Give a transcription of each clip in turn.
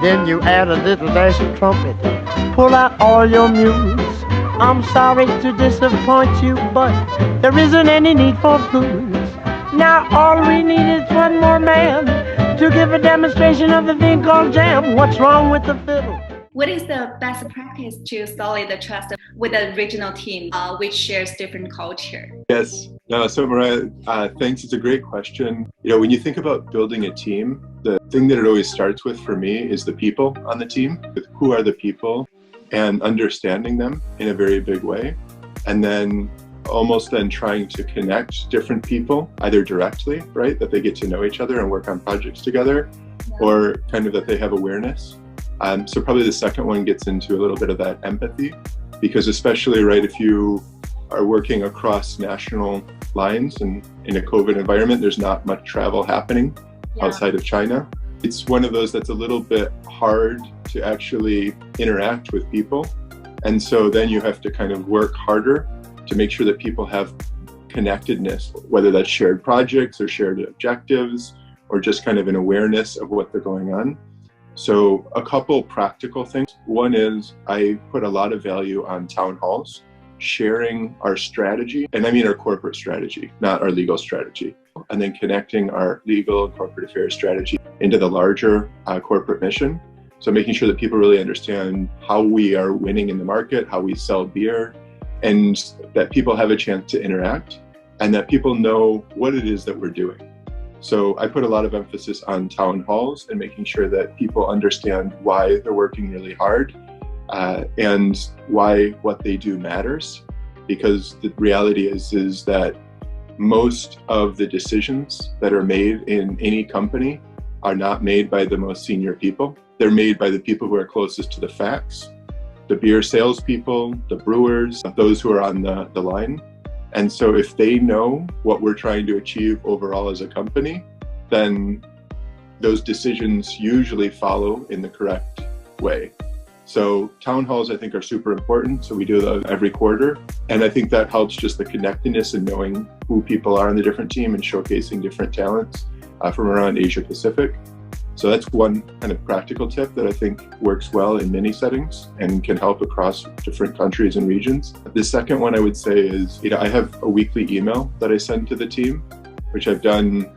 Then you add a little dash of trumpet. Pull out all your muse. I'm sorry to disappoint you, but there isn't any need for blues. Now all we need is one more man to give a demonstration of the thing called jam. What's wrong with the fiddle? What is the best practice to solidify the trust with a regional team which shares different culture? Yes. No, so Mariah, thanks. It's a great question. When you think about building a team, the thing that it always starts with for me is the people on the team. Who are the people and understanding them in a very big way. And then almost then trying to connect different people, either directly, right, that they get to know each other and work on projects together, or kind of that they have awareness. So probably the second one gets into a little bit of that empathy, because especially, right, if you are working across national lines and in a COVID environment, there's not much travel happening outside of China. It's one of those that's a little bit hard to actually interact with people. And so then you have to kind of work harder to make sure that people have connectedness, whether that's shared projects or shared objectives, or just kind of an awareness of what they're going on. So a couple practical things. One is I put a lot of value on town halls, sharing our strategy, and I mean our corporate strategy, not our legal strategy, and then connecting our legal and corporate affairs strategy into the larger corporate mission. So making sure that people really understand how we are winning in the market, how we sell beer, and that people have a chance to interact, and that people know what it is that we're doing. So I put a lot of emphasis on town halls and making sure that people understand why they're working really hard and why what they do matters. Because the reality is that most of the decisions that are made in any company are not made by the most senior people. They're made by the people who are closest to the facts, the beer salespeople, the brewers, those who are on the line. And so if they know what we're trying to achieve overall as a company, then those decisions usually follow in the correct way. So town halls, I think, are super important. So we do those every quarter. And I think that helps just the connectedness and knowing who people are on the different team and showcasing different talents from around Asia Pacific. So that's one kind of practical tip that I think works well in many settings and can help across different countries and regions. The second one I would say is, I have a weekly email that I send to the team, which I've done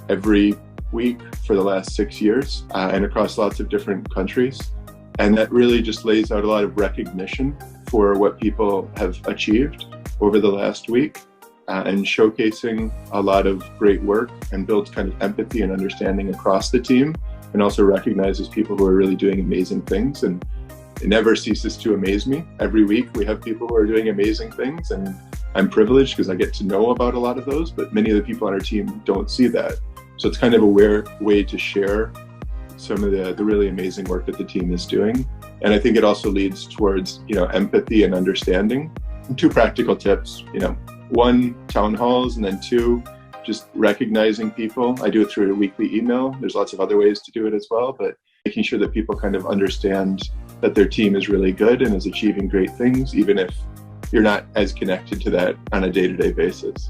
every week for the last 6 years and across lots of different countries. And that really just lays out a lot of recognition for what people have achieved over the last week and showcasing a lot of great work, and builds kind of empathy and understanding across the team, and also recognizes people who are really doing amazing things. And it never ceases to amaze me. Every week we have people who are doing amazing things, and I'm privileged because I get to know about a lot of those, but many of the people on our team don't see that. So it's kind of a way to share some of the really amazing work that the team is doing. And I think it also leads towards, empathy and understanding. And two practical tips, one, town halls, and then two, just recognizing people. I do it through a weekly email. There's lots of other ways to do it as well, but making sure that people kind of understand that their team is really good and is achieving great things, even if you're not as connected to that on a day-to-day basis.